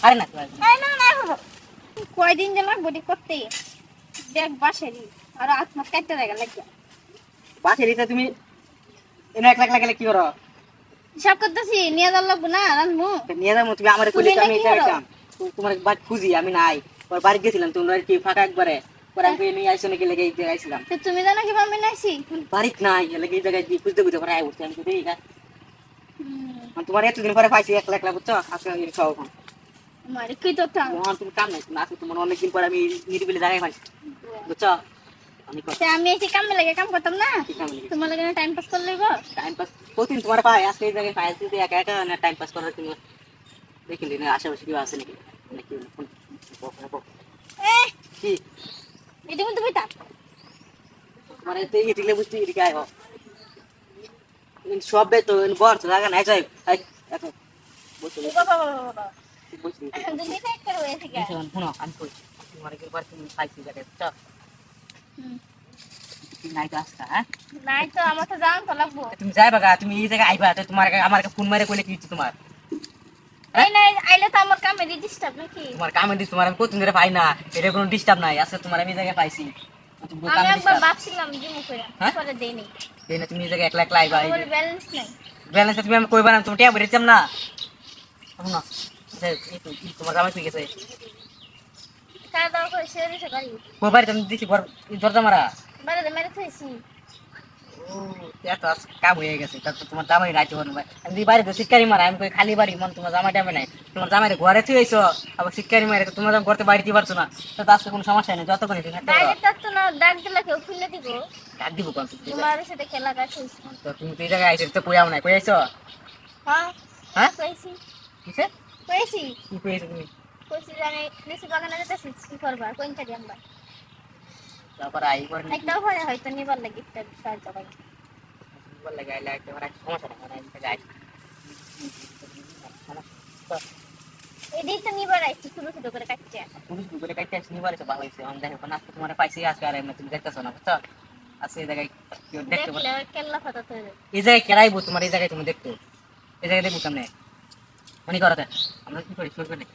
আরে না কয়দিন যে লাগবো করতে দেখ বাসারি আর আত্মা কাটতে জায়গা লাগবে বাসে দিতে তুমি এনে 1 লাখ লাগালে কি করো? হিসাব করতেছি নিয়ে যাওয়ার লাগবো না রানবো নিয়ে যাবো তুমি আমার কইলে আমি এটা রাখতাম তোমার বাড়ি খুঁজি আমি নাই ওর বাড়ি গেছিলাম তোমরা কি ফাঁকা একবারে পরে আমি নিয়ে আইসো নাকি লেগে এই জায়গায় ছিলাম তো তুমি জানো কিভাবে আমি নাইছি বাড়িত নাই লেগে এই জায়গায় খুঁজতে খুঁজতে পরে আয় উঠছি আমি তো এইটা তোমার এতদিন পরে পাইছি 1 লাখ বুঝছো আজকে সব মারে কি তো তা তুমি কাম নাই আজকে তোমার অনেকদিন পরে আমি নিরিবিলি জায়গায় পাইছি বুঝছো আমি এসে কামে লাগে কাম করতাম না তোমার লাগে টাইম পাস করে লইব টাইম পাস প্রতিদিন তোমার পাই আজকে এই জায়গায় পাইছি একা একা না টাইম পাস করার তুমি দেখিলি না আশেপাশে কেউ আছে নাকি নাকি কি এটি মধ্যে বইতা মানে তুই এদিকে বুঝতে এদিকে আয় সব বে তো বর তো জায়গা নাই যাই এত বসে বাবা বাবা বসে দুই সাইড করে হয়েছে কি শোনো আমি কই তোমার কি বার তুমি পাইছি জায়গায় তো নাই তো আজকে হ্যাঁ নাই তো আমার তো জান তো লাগবো তুমি যাই বাগা তুমি এই জায়গায় আইবা তো তোমার আমার ফোন মারে কইলে কি তোমার এই নাই আইলে তো আমার কামে ডিস্টার্ব নাকি তোমার কামে দিস তোমার আমি কতদিন ধরে পাই না এটা কোনো ডিস্টার্ব নাই আজকে তোমার আমি এই জায়গায় পাইছি আমি একবার ভাবছিলাম জিমু করে পরে দেই নাই দেই না তুমি এই জায়গায় 1 লাখ লাইবা আমার ব্যালেন্স নাই ব্যালেন্স তুমি আমি কইবা না তুমি টিয়া বেরিয়েছাম না শোনো তোমার জামাই তুই গেছে কার দাও করে শেয়ার দিতে পারি কই বাড়ি তুমি দিছি দরজা মারা বাইরে মেরে থইছি ও এত কাম হয়ে গেছে তা তো তোমার জামাই রাইতে হন ভাই আমি বাড়ি তো শিকারি মারা আমি কই খালি বাড়ি মন তোমার জামাই টাইমে নাই তোমার জামাই ঘরে তুই আইছো আবার শিকারি মারে তোমার জামাই করতে বাড়িতে পারছো না তো আজকে কোনো সমস্যা নেই যতক্ষণ তুমি থাকতে বাইরে তো না ডাক দিলে কেউ খুলে দিব ডাক দিব কোন তোমার সাথে খেলা কাটছিস তো তুমি তো এই জায়গায় আইছো তো কইয়াও নাই কই আইছো হ্যাঁ হ্যাঁ কইছি কিসে কইছি কি কইছো তুমি কইছি জানি লিসু বাগানে যেতেছি কি করবা কোন চাই আমরা তারপর আই করে একটাও হয় হয়তো নিবার লাগি একটা সাহায্য পাই বল লাগাই লাইতে মারা সমস্যা না মানে যাই এদিক তো নিবার আইছি ছোট ছোট করে কাটছে পুলিশ দুপুরে কাটতে আসনি বারে তো ভালো হইছে আমি দেখো কোন আজকে তোমার পাইছি আজকে আর এমনি তুমি দেখতেছো না বুঝছো আজকে এই জায়গায় কেউ দেখতে পারো দেখলে কেল্লা ফাটা তো এই জায়গায় কেরাইবো তোমার এই জায়গায় তুমি দেখতো এই জায়গায় দেখবো কেমনে মনে করতে আমরা কি করি শুরু করে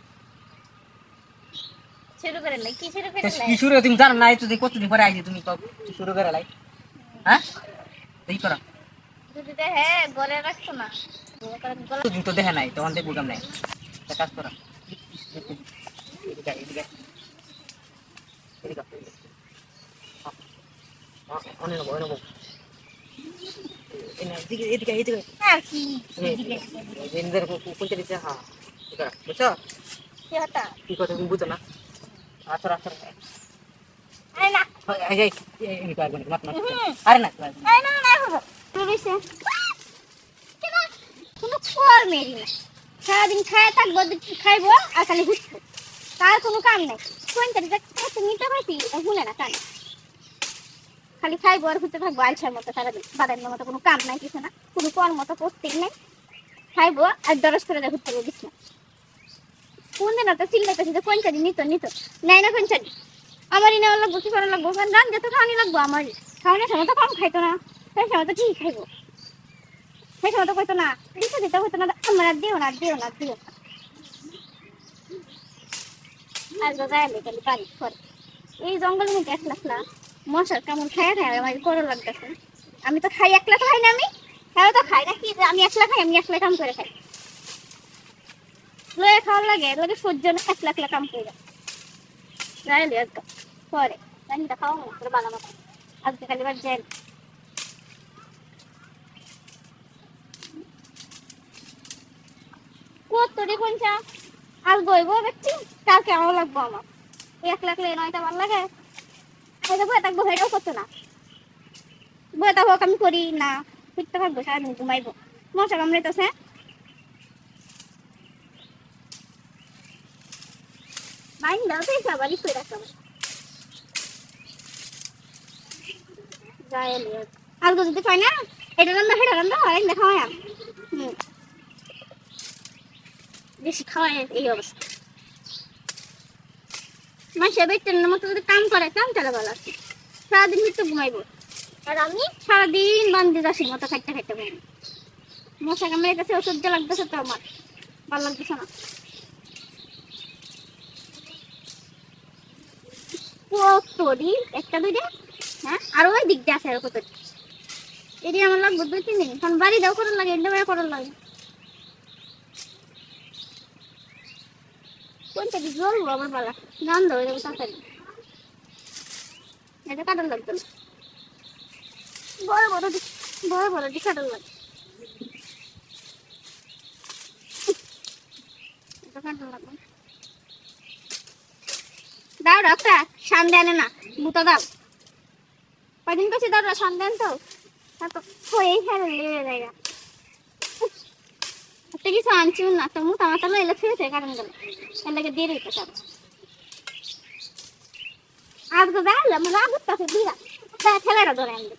শুরু করে লাই কি শুরু করে লাই কি শুরু তুমি জানো না এই তো কতদিন পরে আইছি তুমি শুরু করে লাই হ্যাঁ এই করো যদি হ্যাঁ গলে রাখছো না তুমি তো দেখে নাই তখন দেখবো কেমনে কাজ করো এদিকে এদিকে এদিকে অনেক অনেক এদিকে এদিকে এদিকে আর কি এদিকে এদের কোনটা দিচ্ছে হ্যাঁ ঠিক আছে বুঝছো কি হতা কি কথা তুমি বুঝো না আচ্ছা আচ্ছা আরে না এই এই কাজ করে মাত মাত আরে না আরে না না হবো রইছে কেন কোনো খোর মেরি না সারাদিন খায় থাকবো খাইবো আর খালি ঘুরবো তার কোনো কাম নাই কোন তারিখে নিতে পারছি ভুলে না কান খালি খাইবো আর ঘুরতে থাকবো আলসার মতো সারাদিন বাদামের মতো কোনো কাম নাই কিছু না কোনো কর্ম তো করতেই নেই খাইবো আর দরজ করে ঘুরতে পারবো বিছ না কোন দিন তো চিল্লাইতেছি যে কোন চারি নিত নাই না কোন চারি আমারই নেওয়া লাগবো কি করা লাগবো রান যেতে খাওয়ানি লাগবো আমারই খাওয়ানোর সময় তো কম খাইতো না সেই সময় তো ঠিক খাইবো সেই সময় তো কইতো না দিতে দিতে হইতো না আমার আর দিও না দিও না দিও আর গায়ে খালি বাড়ি করে এই জঙ্গলের মধ্যে একলা মশার কেমন খায় আমার করো লাগতেছে আমি তো খাই একলা খাই না আমি হ্যাঁ তো খাই না কি আমি একলা খাই আমি একলা কাম করে খাই লয়ে খাওয়ার লাগে সহ্য না একলা কাম করে রাইলে একদম পরে রানিটা খাওয়া না করে বানানো আজকে খালি বার যাই কত রে কোনটা আজ বইবো দেখছি কালকে আমার লাগবো আমার একলা নয়টা ভালো লাগে বয়ে থাকবো সেটাও করতো না বয়ে থাকবো আমি করি না ফিরতে থাকবো সারাদিন ঘুমাইবো মশা কামড়াইতেছে মাইন দাও তো আবার লিখে রাখতাম যাই আলগো যদি পাই না এটা রান্না হেটা রান্না হয় দেখা হয় বেশি খাওয়ায় এই অবস্থা মাসে বেতনের মতো যদি কাম করে কাম চালা ভালো আছে সারাদিন মৃত্যু ঘুমাইবো আর আমি সারাদিন বান্ধি দাসির মতো খাইতে ঘুমাই মশা কামড়ের কাছে অসহ্য লাগতেছে তো আমার ভালো লাগতেছে না কতটি একটা দুইটা হ্যাঁ আর ওই দিক দিয়ে আছে আর কত এটি আমার লাগবে 2-3 দিন কারণ বাড়ি দাও করার লাগে এটা করার লাগে কোনটা কি জ্বলবো আমার পালা গান দাও এটা তাড়াতাড়ি এটা কাটার লাগবে না বড় বড় দি কাটার লাগে এটা কাটার লাগবে দাও রাখা সামনে আনে না মুতা দাও কদিন কাছে দাও সামনে তো তো হয়ে ফেলে লেগে জায়গা একটা কিছু আনছিও না তো মুতা মাথা লইলে ফিরে কারণ গেল এলাকে দিয়ে দিতে সব আজকে যাইলে আমার রাগুত কাছে দিয়া ঠেলাটা ধরে আনবে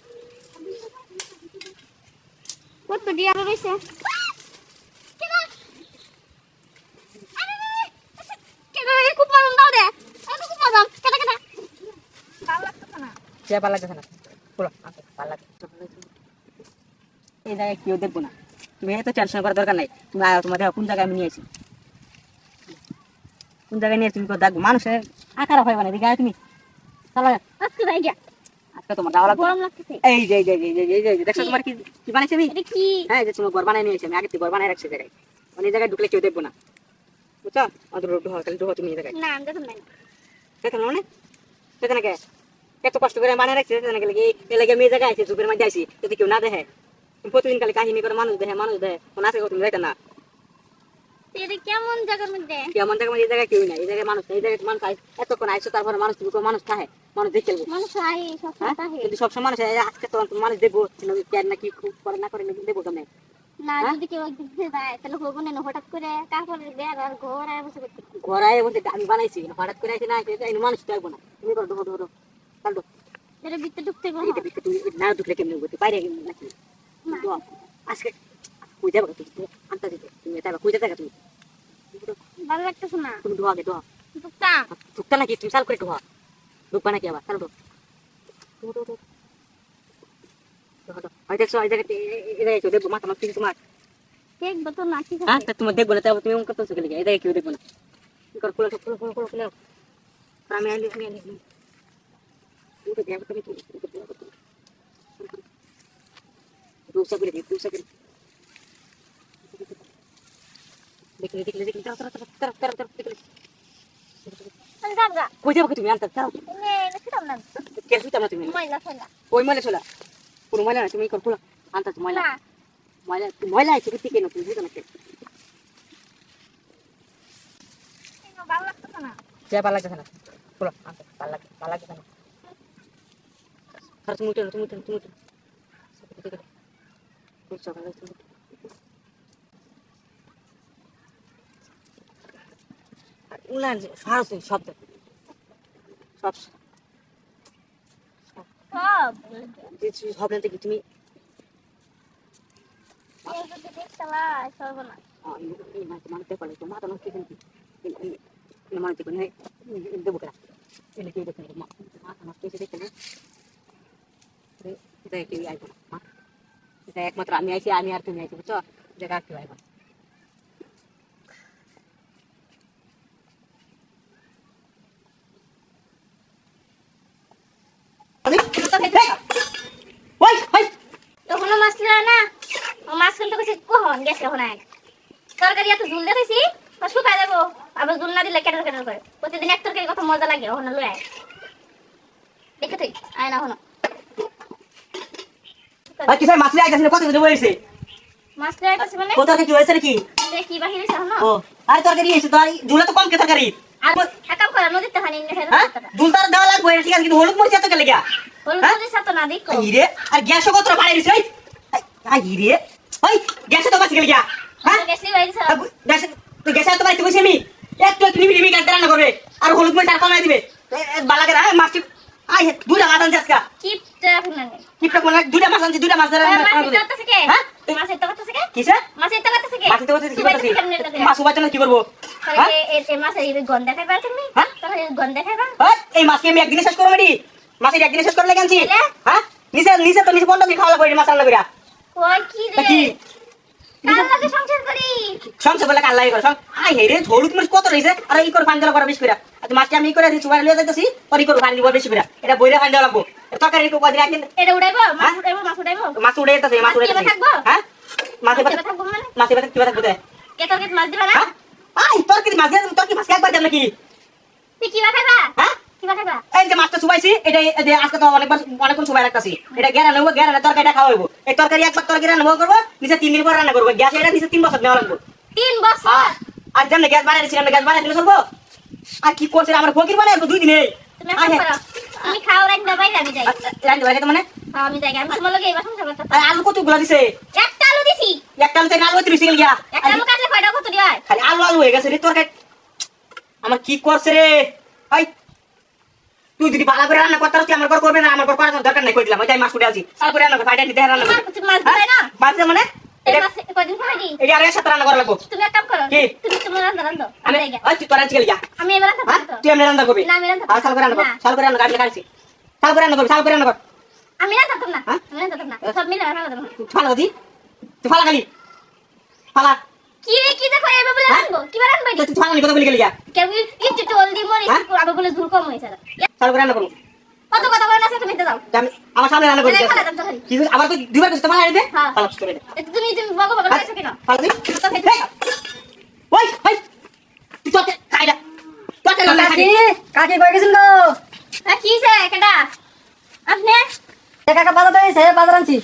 কত দিয়া রয়েছে খুব মারুন দাও দে খুব মারুন কেটে কেটে ভালো লাগতেছে না কে ভালো লাগতেছে না বলো ভালো লাগছে এই জায়গায় কেউ দেখবো না তুমি এত টেনশন করার দরকার নাই তুমি তোমার কোন জায়গায় আমি নিয়েছি কোন জায়গায় নিয়েছি তুমি দেখবো মানুষের আকার হয় মানে দিকে তুমি চলো আজকে যাই গিয়া আজকে তোমার যাওয়া লাগবে গরম লাগতেছে এই যে দেখছো তোমার কি কি বানাইছি আমি এটা কি হ্যাঁ যে তোমার ঘর বানাই নিয়েছি আমি আগে থেকে ঘর বানাই রাখছি জায়গায় মানে এই জায়গায় ঢুকলে কেউ দেখবো না বুঝছো অন্তর ঢোকা খালি ঢোকা তুমি এই জায়গায় না আমি দেখুন নাই দেখো মানে দেখো না কে এত কষ্ট করে বানাই রাখছি দেখো না কি এই লাগে আমি এই জায়গায় আছি ঝুপের মধ্যে আছি যদি কেউ না দেখে প্রতিদিন খালি কাহিনী করে মানুষ দেখে কোন আছে তুমি দেখো না এটা কেমন জায়গার মধ্যে কেমন জায়গা এই জায়গায় কেউ নাই এই জায়গায় মানুষ এই জায়গায় মানুষ এতক্ষণ আইসো তারপরে মানুষ তুমি মানুষ থাকে মানুষ দেখে খেলবো মানুষ আই সব থাকে কিন্তু সবসময় মানুষ আজকে তো মানুষ দেখবো কেন না কি করে না করে দেখবো কেমন না যদি কেউ একদিন যায় তাহলে হবো না হঠাৎ করে কাপড়ের বের আর ঘর আর বসে করতে ঘরায় বলতে আমি বানাইছি হঠাৎ করে আইসি না মানুষ দেখবো না তুমি করো ঢোকো ঢোকো কাটো এটা ভিতরে ঢুকতে গো এইটা বিক্রি তুমি না ঢুকলে কেমনি বলতে বাইরে কেমনি নাকি তো আজকে কই যাবো তুমি আনতে দিতে তুমি এটা কই যাবে তুমি ভালো লাগতেছে না তুমি ধোয়া গে ধোয়া ঢুকতা ঢুকতা নাকি তুমি চাল করে ধোয়া ঢুকবা নাকি আবার চাল ঢোক দেখছো এই জায়গাতে এই দেখবো মাথা মারতে তোমার দেখবো তো না ঠিক হ্যাঁ আছে তুমি দেখবো না তাও তুমি এমন করতেছো গেলে এই জায়গায় কেউ দেখবো না কি কর খুলে আমি আইলি তুমি দেখো তুমি দুসা করে দেখলে তারা দেখলে আমি যাবগা কই যাবো তুমি আনতে তাও নে দেখতাম না কে শুইতাম না তুমি ময়লা ফেলা ওই ময়লা চলা পুরো ময়লা না তুমি কর খুলো আনতে ময়লা না ময়লা আছে কি কেন তুমি বুঝো না কে ভালো লাগতেছে না যা ভালো লাগছে না খুলো আনতে ভালো লাগছে না তুমি শব্দ সব সব সব থেকে তুমি এই যদি দেখতলা সর্বনা মানুষ দেখো মাথা নষ্ট কিন্তু মানুষ দেখো দেবো কেন এলে কেউ দেখে মাথা নষ্ট হয়েছে দেখতে না এটা কেউ আইব না এটা একমাত্র আমি আইছি আমি আর তুমি আইছি বুঝছো জায়গা কেউ আইব না তখন মাছ ছিল না মাছ কিন্তু কিছু কখন গেছে এখন তরকারি এত ঝুল দেখেছি শুকাই দেবো আবার ঝুল না দিলে কেটে কেটে করে প্রতিদিন এক তরকারি কত মজা লাগে ওখানে লয়ে আয় দেখে তুই আয় না ওখানে কি স্যার মাছলি আইতাছিল কত কিছু বলেছে মাছ লয়ে গেছে মানে কত কিছু হয়েছে নাকি দেখি বাহিরে এখন ও আর তরকারি এসে তো আর ঝুলা তো কম কে তরকারি আর একাম করে নদীতে হানি হ্যাঁ ঝুলতার দেওয়া লাগবে ঠিক আছে কিন্তু হলুদ মরিচ এত গেলে গিয়া হলুদ নদীর সাথে না দেখো ইরে আর গ্যাসও কত বাড়াই দিছে আই ইরে ওই গ্যাসে তো বাঁচি গেলে গিয়া হ্যাঁ গেছি বাইরে গ্যাসে তো গ্যাসে তো বাড়িতে বসে আমি একটু নিবি গাছ রান্না করবে আর হলুদ মরিচ আর কমাই দিবে বালাকে রাখ মাছটি আই দুইটা মাছ আনছে আজকে কিপটা ফুনানে কিপটা কোন দুইটা মাছ আনছে দুইটা মাছ ধরে মাছের তো করতেছে কে হ্যাঁ মাছের তো করতেছে কে কিসে মাছের তো করতেছে কে মাছ তো করতেছে কি করতেছে মাছ উবাইতে না কি করব তাহলে এই মাছের এই গন্ধ দেখাইবা তুমি হ্যাঁ তাহলে গন্ধ দেখাইবা এই মাছকে আমি একদিনে শেষ করব মেডি মাছের একদিনে শেষ করে লাগানছি হ্যাঁ নিচে তো নিচে বন্ধ আমি খাওয়া লাগবে মাছ রান্না কইরা কই কি রে কাল লাগে সংসার করি সংসার বলে কাল লাগে করে আই হে রে হলুদ মরিচ কত রইছে আর এই করে পাঞ্জালা করা বেশ কইরা আচ্ছা মাছটা আমি করে দিই সুবাই লিয়ে যাইতেছি পরি করব পানি দিব বেশি করে এটা বইরা পানি দেওয়া লাগবো তরকারি একটু কদিন একদিন এটা উড়াইবো মাছ উড়াইবো মাছ উড়ে যেতেছে মাছ উড়ে যেতেছে থাকবো হ্যাঁ মাছ মাছ থাকবো মানে মাছ এবার কি থাকবে কে তোকে মাছ দিবা না হ্যাঁ আই তরকারি মাছ দিয়ে তরকারি মাছ একবার দেন নাকি তুই কি খাইবা হ্যাঁ কি খাইবা এই যে মাছটা সুবাইছি এটা এই আজকে তো অনেকক্ষণ সুবাই রাখতাছি এটা গেরা নেবো গেরা তরকারিটা খাওয়া হইব এই তরকারি একবার তরকারি রান্না করবো নিচে 3 দিন পর রান্না করবো গ্যাস এটা নিচে 3 বছর নেওয়া লাগবে 3 বছর আর যেমন গ্যাস বানাই দিছিলাম গ্যাস বানাই দিলে চলবো আর কি করছে আমার ফকির বানাই 2 দিনে তুমি একটা করো তুমি খাও রান্না বাইরে আমি যাই রান্না বানাই তো মানে আমি যাই আমি তোমার লগে এই বাসন খাবো আর আলু কত গুলা দিছে একটা আলু দিছি একটা আলু থেকে আলু 30 গেল গিয়া একটা আলু কাটলে কয়টা কত দিই হয় খালি আলু আলু হয়ে গেছে রে তরকারি আমার কি করছে রে ভাই তুই যদি ভালো করে রান্না করতে তুই আমার ঘর করবে না আমার ঘর করার দরকার নাই কই দিলাম ওই তাই মাছ কুড়ে আছি সাল করে রান্না ফাইটা নিতে রান্না মাছ দিই না মাছ মানে এই মাছ কয়দিন খাই দি এই আর সাথে রান্না করা লাগবো তুমি এক কাম করো কি? তুমি তোমার রান্না আমি আমি যাই ওই তুই তোরা চলে যা আমি এবার রান্না হ্যাঁ করব তুই এমনি রান্না করবি না আমি রান্না আর সাল করে রান্না কর সাল করে রান্না কাটলে কাটছি সাল করে রান্না করবি সাল করে রান্না কর আমি রান্না করব না হ্যাঁ? আমি রান্না করব না সব মিলে রান্না করব তুই ফালা দি তুই ফালা খালি ফালা কি দেখো এবার বলে রান্না কি বার রান্না তুই ফালা নি কথা বলি গেলি যা কেউ একটু টল দি মরে হ্যাঁ? আবার বলে ঝুল কম হইছে সাল করে রান্না করবো কত কথা বলে না তুমি দাও আমি আমার সামনে রান্না করবি তাহলে খালা দাম তো খালি কি আবার তুই দুবার কিছু ফালা দিবে হ্যাঁ। ফালা করে দে তুমি বগো বগো খাইছো কেন ফালা দি তো খাইছো ওই ওই তুই তো খাইডা তুই তো না খাই কাকি কই গেছেন গো কি সে কেডা আপনি এ কাকা বাজার দিয়েছে বাজার আনছি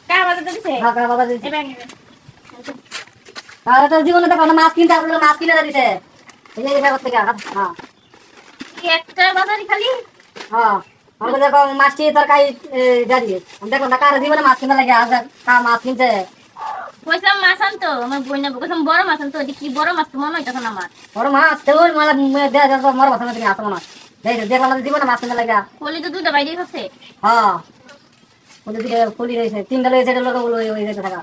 কা বাজার দিছে হ্যাঁ কাকা বাজার দিয়েছে এবার আর তো জীবনে দেখো না মাছ কিনতে আপনারা মাছ কিনে দিয়েছে এই যে ব্যাপার থেকে হ্যাঁ কি একটা বাজারই খালি হ্যাঁ আমাকে দেখো মাছটি তরকারি দিয়ে দেখো না কার জীবনে মাছ কিনা লাগে আজ কা মাছ কিনতে কইলাম মাছ আনতো আমার বই নেবো কইলাম বড় মাছ আনতো কি বড় মাছ তো মনে হইতাছে না আমার বড় মাছ তো মালা দেখো মর বসনা তুমি আসো না দেখো না জীবনে মাছ কিনা লাগে কলি তো দুটো বাইরে হচ্ছে হ্যাঁ ওদের দিকে ফুলি রয়েছে তিনটা রয়েছে এটা লোক ওই যেতে থাকা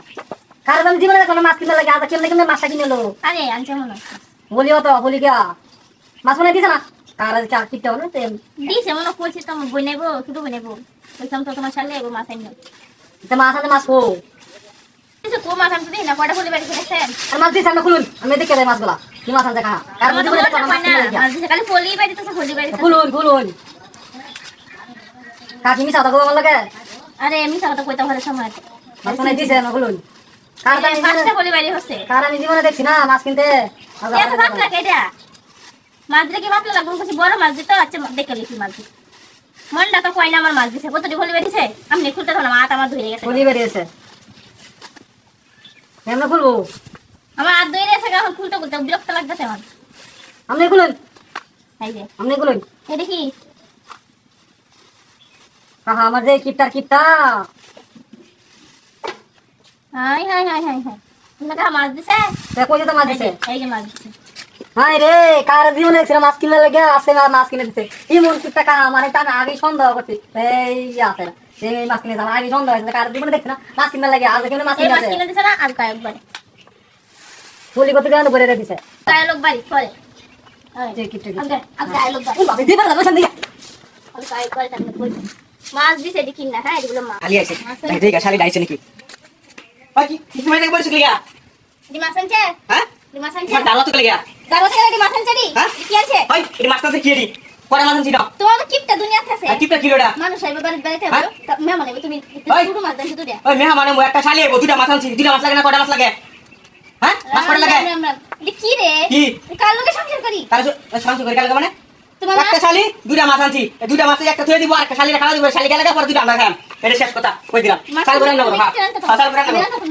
কার দাম জীবনে দেখো না মাছ কিনা লাগে আজ কেমনে কেমনে মাছটা কিনে লো আরে আনছে মনে হচ্ছে বলিও তো বলি কে মাছ মনে দিছে না কার আজ চা কিনতে হবে না দিছে মনে কইছে তো আমার বই নেবো শুধু বই নেবো কইলাম তো তোমার সালে এগো মাছ আনলো তো মাছ আছে মাছ কো কিছু কো মাছ আনতে দিই না কয়টা বলি বাড়ি দেখছেন আর মাছ দিছে আমরা খুলুন আমি দেখে যাই মাছগুলা কি মাছ আছে কাহা কার আমার তো জীবনে মনে দেখো মাছ হয় না কিনা লাগে মাছ দিছে খালি পলি বাড়ি তো পলি বাড়ি খুলুন খুলুন কাকি মিশা তো আমার লাগে আরে আমি সাথে কইতা হলে সময় মাছ মনে দিছে না খুলুন কার দাম পাঁচটা পলি বাড়ি হচ্ছে কার আমি জীবনে দেখছি না মাছ কিনতে এত ভাব লাগে এটা মাছ দিলে কি ভাব লাগবে কিছু বড় মাছ দিতে আচ্ছা দেখে লিখি মাছ দিতে মনটা তো কয় না আমার মাছ দিছে কতটি বলি বেরিয়েছে আপনি খুলতে তো না হাত আমার ধরে গেছে খুলি বেরিয়েছে আমরা খুলবো আমার হাত ধরে গেছে এখন খুলতে খুলতে বিরক্ত লাগতেছে আমার আপনি খুলুন এই যে আপনি খুলুন এ দেখি কাহা আমার যে কিপটা high high high high high তুমি কা মাছ দিছে কই যেতে মাছ দিছে এই যে মাছ দিছে হাই রে কার জীবনে দেখছি না মাছ কিনলে লাগে আসছে মাছ কিনে দিছে এই মন কিপটা কাহা আমার এটা আমি আগে সন্দেহ করছি এই আছে এই মাছ কিনে আমার আগে সন্দেহ হয়েছে কার জীবনে দেখছি না মাছ কিনলে লাগে আজ কেমন মাছ এই কিনে মাছ আছে কিনে দিছে না আর কয়েক বাড়ি ফুলি কত কেন ভরে দিছে কয়েক লোক বাড়ি করে যে কিপটা আগে আগে লোক বাড়ি ও বাবা দিবা না বসন দিয়া আমি কয়েক করে তাহলে কই মাছ দিছে দেখি না হ্যাঁ এগুলো মাছ খালি আছে ঠিক আছে শালি ডাইছে নাকি ওই কি তুমি দেখে বলছিস লিয়া দি মাছ আনছে হ্যাঁ দি মাছ আনছে তোমার ডালা তো লিয়া যাবো থেকে দি মাছ আনছে দি হ্যাঁ? কি আছে ওই এই মাছটা কি এডি পরে মাছ আনছি না তোমার তো কিপটা দুনিয়া আছে আর কিপটা কিলোটা মানুষ আইবে বাড়িতে বাড়িতে হ্যাঁ? মেহমান আইবে তুমি ওই। শুধু মাছ দেন শুধু দেয়া ওই মেহমানে মো একটা শালি আইবো দুটা মাছ আনছি দুটা মাছ লাগে না কয়টা মাছ লাগে হ্যাঁ মাছ কয়টা লাগে এটা কি রে কি? কার লোকে সংসার করি তাহলে সংসার করে গেল মানে তোমার একটা শালি দুটা মাছ আনছি এই দুটা মাছ একটা থুয়ে দিব আর একটা শালিটা খাওয়া দিব শালি গেলে পরে দুটা আমরা খাম এটা শেষ কথা কই দিলাম মাছ শাল করে নেবো হ্যাঁ আনতে পারো। শাল করে আমি নেবো রান্না করবো।